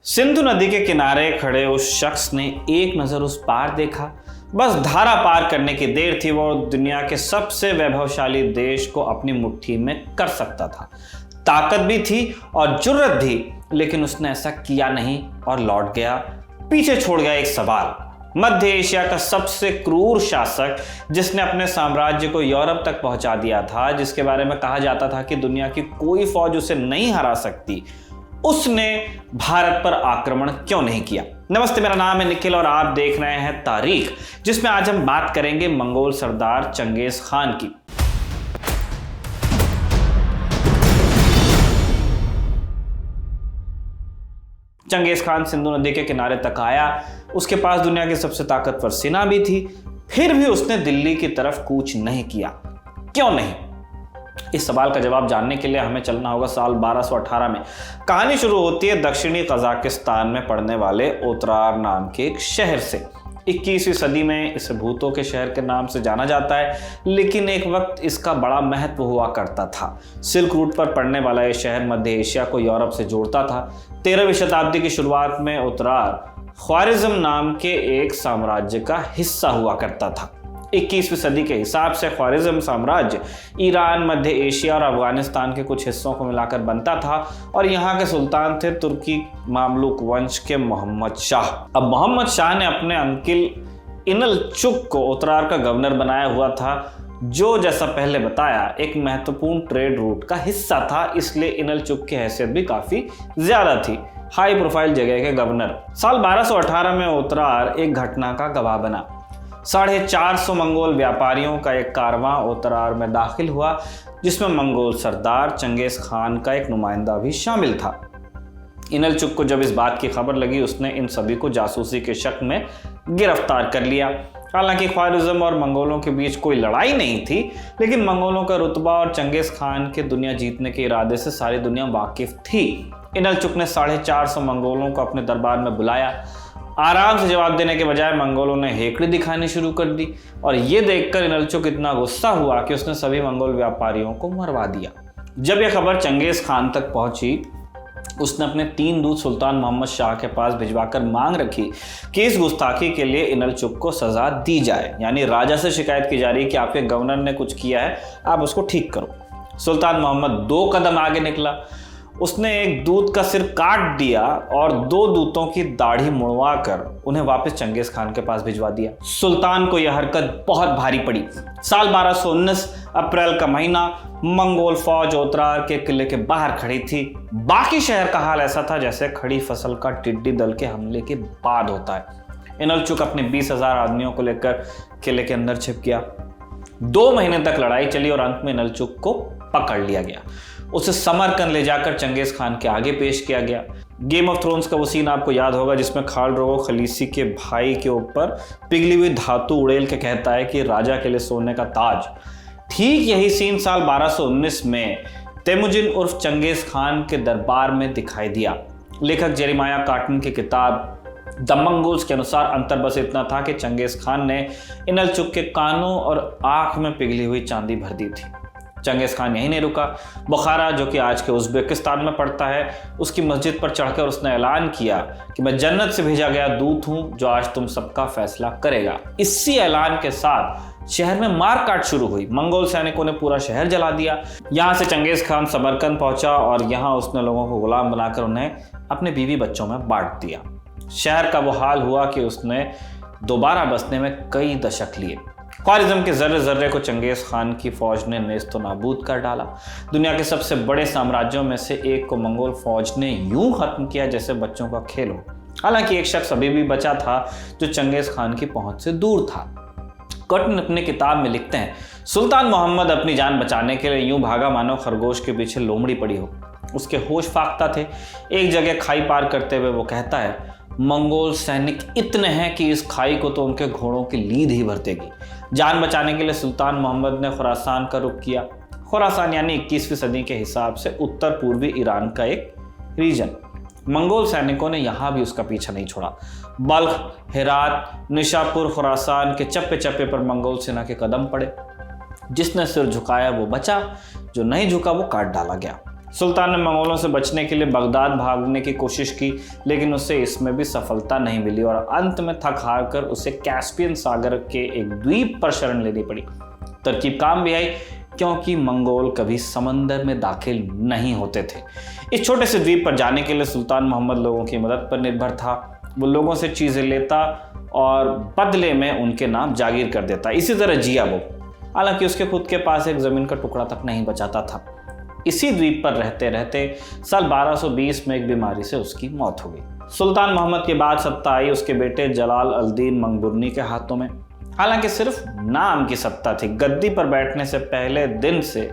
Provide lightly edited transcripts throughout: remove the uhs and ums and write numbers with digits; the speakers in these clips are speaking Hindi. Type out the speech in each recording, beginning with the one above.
सिंधु नदी के किनारे खड़े उस शख्स ने एक नजर उस पार देखा। बस धारा पार करने की देर थी, वो दुनिया के सबसे वैभवशाली देश को अपनी मुट्ठी में कर सकता था। ताकत भी थी और जुर्रत भी, लेकिन उसने ऐसा किया नहीं और लौट गया। पीछे छोड़ गया एक सवाल। मध्य एशिया का सबसे क्रूर शासक, जिसने अपने साम्राज्य को यूरोप तक पहुंचा दिया था, जिसके बारे में कहा जाता था कि दुनिया की कोई फौज उसे नहीं हरा सकती, उसने भारत पर आक्रमण क्यों नहीं किया। नमस्ते, मेरा नाम है निखिल और आप देख रहे हैं तारीख, जिसमें आज हम बात करेंगे मंगोल सरदार चंगेज खान की। चंगेज खान सिंधु नदी के किनारे तक आया। उसके पास दुनिया की सबसे ताकतवर सेना भी थी, फिर भी उसने दिल्ली की तरफ कूच नहीं किया। क्यों नहीं? इस सवाल का जवाब जानने के लिए हमें चलना होगा साल 1218 में। कहानी शुरू होती है दक्षिणी कजाकिस्तान में पड़ने वाले ओत्रार नाम के एक शहर से। 21वीं सदी में इसे भूतों के शहर के नाम से जाना जाता है, लेकिन एक वक्त इसका बड़ा महत्व हुआ करता था। सिल्क रूट पर पड़ने वाला यह शहर मध्य एशिया को यूरोप से जोड़ता था। 13वीं शताब्दी की शुरुआत में ओत्रार ख्वारिज्म नाम के एक साम्राज्य का हिस्सा हुआ करता था। 21वीं सदी के हिसाब से ख्वारिज्म साम्राज्य ईरान, मध्य एशिया और अफगानिस्तान के कुछ हिस्सों को मिलाकर बनता था और यहाँ के सुल्तान थे तुर्की मामलुक वंश के मोहम्मद शाह। अब मोहम्मद शाह ने अपने अंकिल इनलचुक को ओत्रार का गवर्नर बनाया हुआ था, जो जैसा पहले बताया एक महत्वपूर्ण ट्रेड रूट का हिस्सा था, इसलिए इनलचुक की हैसियत भी काफी ज्यादा थी, हाई प्रोफाइल जगह के गवर्नर। साल 1218 में ओत्रार एक घटना का गवाह बना। 450 मंगोल व्यापारियों का एक कारवां ओत्रार में दाखिल हुआ, जिसमें मंगोल सरदार चंगेज खान का एक नुमाइंदा भी शामिल था। इनलचुक को जब इस बात की खबर लगी, उसने इन सभी को जासूसी के शक में गिरफ्तार कर लिया। हालांकि ख्वारिज्म और मंगोलों के बीच कोई लड़ाई नहीं थी, लेकिन मंगोलों का रुतबा और चंगेज खान के दुनिया जीतने के इरादे से सारी दुनिया वाकिफ थी। इनलचुक ने 450 मंगोलों को अपने दरबार में बुलाया। आराम से जवाब देने के बजाय मंगोलों ने हेकड़ी दिखानी शुरू कर दी और ये देखकर इनलचुक इतना गुस्सा हुआ कि उसने सभी मंगोल व्यापारियों को मरवा दिया। जब यह खबर चंगेज खान तक पहुंची, उसने अपने 3 दूत सुल्तान मोहम्मद शाह के पास भिजवाकर मांग रखी कि इस गुस्ताखी के लिए इनलचुक को सजा दी जाए। यानी राजा से शिकायत की जा रही कि आपके गवर्नर ने कुछ किया है, आप उसको ठीक करो। सुल्तान मोहम्मद 2 कदम आगे निकला। उसने एक दूत का सिर काट दिया और 2 दूतों की दाढ़ी मुड़वा कर उन्हें वापस चंगेज खान के पास भिजवा दिया। सुल्तान को यह हरकत बहुत भारी पड़ी। साल 1219 अप्रैल का महीना, मंगोल फौज ओत्रार के किले के बाहर खड़ी थी। बाकी शहर का हाल ऐसा था जैसे खड़ी फसल का टिड्डी दल के हमले के बाद होता है। इनलचुक अपने 20,000 आदमियों को लेकर किले के अंदर छिप गया। 2 महीने तक लड़ाई चली और अंत में इनलचुक को पकड़ लिया गया। उसे समरकंद ले जाकर चंगेज खान के आगे पेश किया गया। गेम ऑफ थ्रोन्स का वो सीन आपको याद होगा, जिसमें खालड्रोगो खलीसी के भाई के ऊपर पिघली हुई धातु उड़ेल के कहता है कि राजा के लिए सोने का ताज। ठीक यही सीन साल 1219 में तेमुजिन उर्फ चंगेज खान के दरबार में दिखाई दिया। लेखक जेरेमाया कार्टन की किताब द मंगोल्स के अनुसार अंतर बस इतना था कि चंगेज खान ने इनलचुक के कानों और आंख में पिघली हुई चांदी भर दी थी। चंगेज खान यहीं नहीं रुका। बुखारा, जो कि आज के उज़्बेकिस्तान में पड़ता है, उसकी मस्जिद पर चढ़कर उसने ऐलान किया कि मैं जन्नत से भेजा गया दूत हूं, जो आज तुम सबका फैसला करेगा। इसी ऐलान के साथ शहर में मारकाट शुरू हुई। मंगोल सैनिकों ने पूरा शहर जला दिया। यहां से चंगेज खान समरकंद पहुंचा और यहां उसने लोगों को गुलाम बनाकर उन्हें अपने बीवी बच्चों में बांट दिया। शहर का वो हाल हुआ कि उसने दोबारा बसने में कई दशक लिए। ख्वारिज्म के जर्रे जर्रे को चंगेज खान की फौज ने नेस्तो नाबूद कर डाला। दुनिया के सबसे बड़े साम्राज्यों में से एक को मंगोल फौज ने यूं खत्म किया जैसे बच्चों का खेल हो। हालांकि एक शख्स अभी भी बचा था जो चंगेज खान की पहुंच से दूर था। कर्टन अपने किताब में लिखते हैं, सुल्तान मोहम्मद अपनी जान बचाने के लिए यूं भागा मानो खरगोश के पीछे लोमड़ी पड़ी हो। उसके होश फाख्ता थे। एक जगह खाई पार करते हुए वो कहता है, मंगोल सैनिक इतने हैं कि इस खाई को तो उनके घोड़ों की लीद ही भर देगी। जान बचाने के लिए सुल्तान मोहम्मद ने खुरासान का रुख किया। खुरासान यानी 21वीं सदी के हिसाब से उत्तर पूर्वी ईरान का एक रीजन। मंगोल सैनिकों ने यहां भी उसका पीछा नहीं छोड़ा। बल्ख, हेरात, निशापुर, खुरासान के चप्पे चप्पे पर मंगोल सेना के कदम पड़े। जिसने सिर झुकाया वो बचा, जो नहीं झुका वो काट डाला गया। सुल्तान ने मंगोलों से बचने के लिए बगदाद भागने की कोशिश की, लेकिन उसे इसमें भी सफलता नहीं मिली और अंत में थक हार कर उसे कैस्पियन सागर के एक द्वीप पर शरण लेनी पड़ी। तरकीब काम भी आई, क्योंकि मंगोल कभी समंदर में दाखिल नहीं होते थे। इस छोटे से द्वीप पर जाने के लिए सुल्तान मोहम्मद लोगों की मदद पर निर्भर था। वो लोगों से चीज़ें लेता और बदले में उनके नाम जागीर कर देता। इसी तरह जिया वो, हालांकि उसके खुद के पास एक ज़मीन का टुकड़ा तक नहीं बचाता था। इसी द्वीप पर रहते रहते साल 1220 में एक बीमारी से उसकी मौत हो गई। सुल्तान मोहम्मद के बाद सत्ता आई उसके बेटे जलाल अल-दीन मंगबुरनी के हाथों में। हालांकि सिर्फ नाम की सत्ता थी। गद्दी पर बैठने से पहले दिन से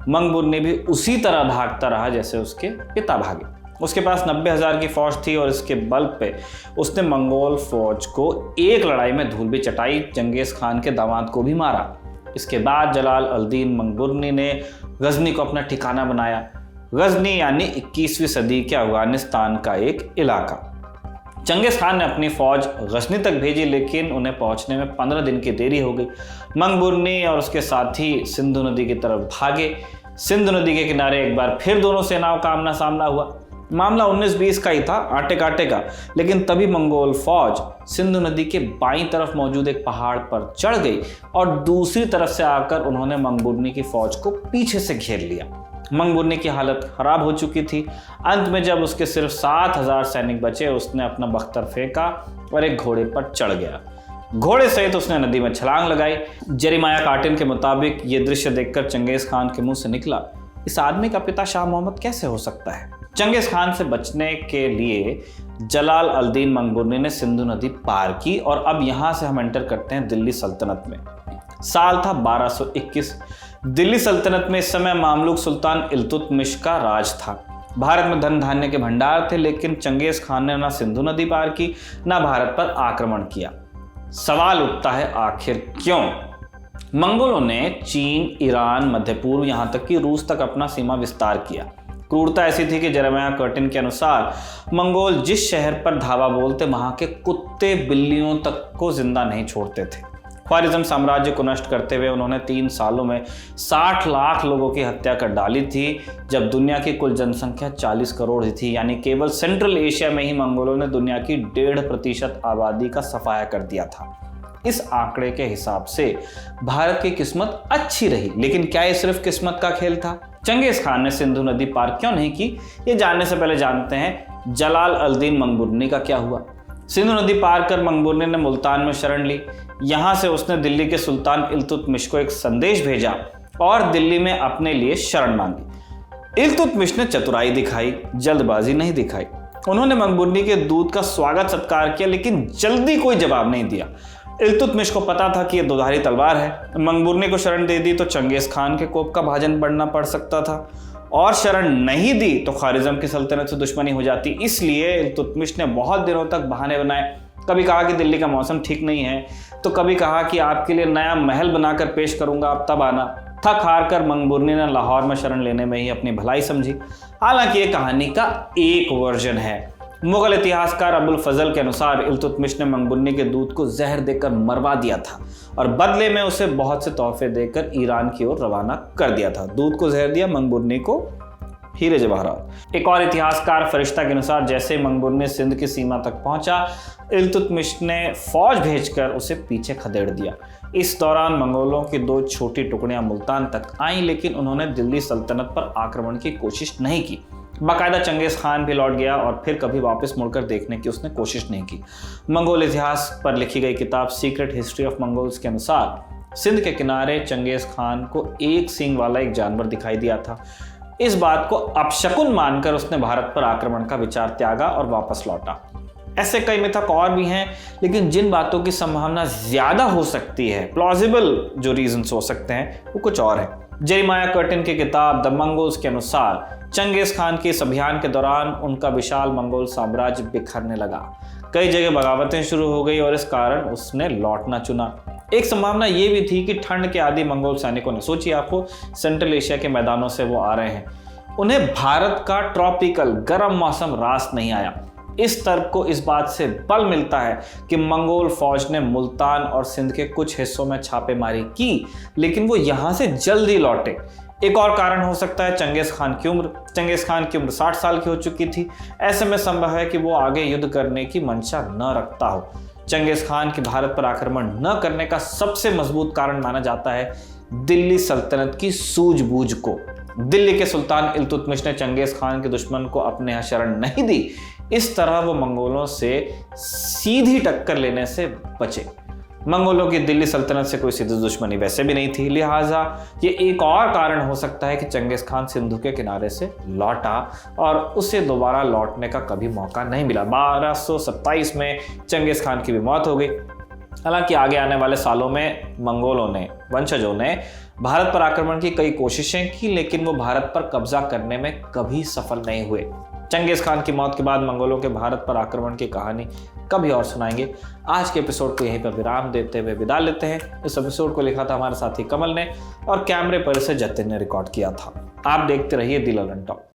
मंगबुरनी भी उसी तरह भागता रहा जैसे उसके पिता भागे। उसके पास 90,000 की फौज थी और इसके बल पे उसने मंगोल फौज को एक लड़ाई में धूल भी चटाई, चंगेज खान के दामाद को भी मारा। इसके बाद जलाल अल-दीन मंगबुरनी ने गजनी को अपना ठिकाना बनाया। गजनी यानी 21वीं सदी के अफगानिस्तान का एक इलाका। चंगेज खान ने अपनी फौज गजनी तक भेजी, लेकिन उन्हें पहुंचने में 15 दिन की देरी हो गई। मंगबुरनी और उसके साथी सिंधु नदी की तरफ भागे। सिंधु नदी के किनारे एक बार फिर दोनों सेनाओं का आमना सामना हुआ। मामला 19-20 का ही था, आटे काटे का, लेकिन तभी मंगोल फौज सिंधु नदी के बाईं तरफ मौजूद एक पहाड़ पर चढ़ गई और दूसरी तरफ से आकर उन्होंने मंगबुरनी की फौज को पीछे से घेर लिया। मंगबुरनी की हालत खराब हो चुकी थी। अंत में जब उसके सिर्फ 7,000 सैनिक बचे, उसने अपना बख्तर फेंका और एक घोड़े पर चढ़ गया। घोड़े सहित उसने नदी में छलांग लगाई। जेरेमाया कार्टिन के मुताबिक ये दृश्य देखकर चंगेज खान के मुंह से निकला, इस आदमी का पिता शाह मोहम्मद कैसे हो सकता है। चंगेज खान से बचने के लिए जलाल अल-दीन मंगबुरनी ने सिंधु नदी पार की और अब यहां से हम एंटर करते हैं दिल्ली सल्तनत में। साल था 1221। दिल्ली सल्तनत में इस समय मामलुक सुल्तान इल्तुतमिश का राज था। भारत में धन धान्य के भंडार थे, लेकिन चंगेज खान ने ना सिंधु नदी पार की, ना भारत पर आक्रमण किया। सवाल उठता है, आखिर क्यों? मंगोलों ने चीन, ईरान, मध्य पूर्व, यहां तक कि रूस तक अपना सीमा विस्तार किया। क्रूरता ऐसी थी कि जेरेमाया कर्टिन के अनुसार मंगोल जिस शहर पर धावा बोलते, वहां के कुत्ते बिल्लियों तक को जिंदा नहीं छोड़ते थे। ख्वारिज़्म साम्राज्य को नष्ट करते हुए उन्होंने 3 सालों में 60 लाख लोगों की हत्या कर डाली थी, जब दुनिया की कुल जनसंख्या 40 करोड़ ही थी। यानी केवल सेंट्रल एशिया में ही मंगोलों ने दुनिया की 1.5% आबादी का सफाया कर दिया था। इस आंकड़े के हिसाब से भारत की किस्मत अच्छी रही, लेकिन क्या ये सिर्फ किस्मत का खेल था? चंगेज खान ने सिंधु नदी पार क्यों नहीं की, ये जानने से पहले जानते हैं जलाल अल-दीन मंगबुरनी का क्या हुआ। सिंधु नदी पार कर मंगबुरनी ने मुल्तान में शरण ली। यहां से उसने दिल्ली के सुल्तान इल्तुतमिश को एक संदेश भेजा और दिल्ली में अपने लिए शरण मांगी। इल्तुतमिश ने चतुराई दिखाई, जल्दबाजी नहीं दिखाई। उन्होंने मंगबुरनी के दूत का स्वागत सत्कार किया, लेकिन जल्दी कोई जवाब नहीं दिया। इल्तुतमिश को पता था कि यह दोधारी तलवार है। मंगबुरनी को शरण दे दी तो चंगेज खान के कोप का भाजन बढ़ना पड़ सकता था, और शरण नहीं दी तो ख्वारिज़्म की सल्तनत से दुश्मनी हो जाती। इसलिए इल्तुतमिश ने बहुत दिनों तक बहाने बनाए। कभी कहा कि दिल्ली का मौसम ठीक नहीं है, तो कभी कहा कि आपके लिए नया महल बनाकर पेश करूंगा, आप तब आना। थक हार कर मंगबुरनी ने लाहौर में शरण लेने में ही अपनी भलाई समझी। हालांकि ये कहानी का एक वर्जन है। मुगल इतिहासकार अबुल फजल के अनुसार इल्तुतमिश ने मंगबुरनी के दूत को जहर देकर मरवा दिया था और बदले में उसे बहुत से तोहफे देकर ईरान की ओर रवाना कर दिया था। दूत को जहर दिया, मंगबुरनी को हीरे जवाहरात। एक और इतिहासकार फरिश्ता के अनुसार जैसे मंगबुरनी सिंध की सीमा तक पहुंचा, इल्तुतमिश ने फौज भेजकर उसे पीछे खदेड़ दिया। इस दौरान मंगोलों की 2 छोटी टुकड़ियां मुल्तान तक आईं, लेकिन उन्होंने दिल्ली सल्तनत पर आक्रमण की कोशिश नहीं की। बाकायदा चंगेज खान भी लौट गया और फिर कभी वापस मुड़कर देखने की उसने कोशिश नहीं की। मंगोल इतिहास पर लिखी गई किताब सीक्रेट हिस्ट्री ऑफ मंगोल्स के अनुसार सिंध के किनारे चंगेज खान को एक सींग वाला एक जानवर दिखाई दिया था। इस बात को अपशकुन मानकर उसने भारत पर आक्रमण का विचार त्यागा और वापस लौटा। ऐसे कई मिथक और भी हैं, लेकिन जिन बातों की संभावना ज्यादा हो सकती है, प्लॉजिबल जो रीजंस हो सकते हैं, वो कुछ और है। जेरेमाया कर्टिन की किताब द मंगोल्स के अनुसार चंगेज खान के इस अभियान के दौरान उनका विशाल मंगोल साम्राज्य बिखरने लगा। कई जगह बगावतें शुरू हो गई और इस कारण उसने लौटना चुना। एक संभावना ये भी थी कि ठंड के आदि मंगोल सैनिकों ने, सोचिए आपको सेंट्रल एशिया के मैदानों से वो आ रहे हैं, उन्हें भारत का ट्रॉपिकल गर्म मौसम रास नहीं आया। इस तर्क को इस बात से बल मिलता है कि मंगोल फौज ने मुल्तान और सिंध के कुछ हिस्सों में छापेमारी की, लेकिन वो यहां से जल्दी लौटे। एक और कारण हो सकता है चंगेज खान की उम्र। चंगेज खान की उम्र 60 साल की हो चुकी थी। ऐसे में संभव है कि वो आगे युद्ध करने की मंशा न रखता हो। चंगेज खान की भारत पर आक्रमण न करने का सबसे मजबूत कारण माना जाता है दिल्ली सल्तनत की सूझबूझ को। दिल्ली के सुल्तान इल्तुतमिश ने चंगेज खान के दुश्मन को अपने यहाँ शरण नहीं दी। इस तरह वो मंगोलों से सीधी टक्कर लेने से बचे। मंगोलों की दिल्ली सल्तनत से कोई सीधी दुश्मनी वैसे भी नहीं थी, लिहाजा ये एक और कारण हो सकता है कि चंगेज खान सिंधु के किनारे से लौटा और उसे दोबारा लौटने का कभी मौका नहीं मिला। 1227 में चंगेज खान की भी मौत हो गई। हालांकि आगे आने वाले सालों में मंगोलों ने वंशजों ने भारत पर आक्रमण की कई कोशिशें की, लेकिन वो भारत पर कब्जा करने में कभी सफल नहीं हुए। चंगेज खान की मौत के बाद मंगोलों के भारत पर आक्रमण की कहानी कभी और सुनाएंगे। आज के एपिसोड को यहीं पर विराम देते हुए विदा लेते हैं। इस एपिसोड को लिखा था हमारे साथी कमल ने और कैमरे पर इसे जतिन ने रिकॉर्ड किया था। आप देखते रहिए दिल और टॉक।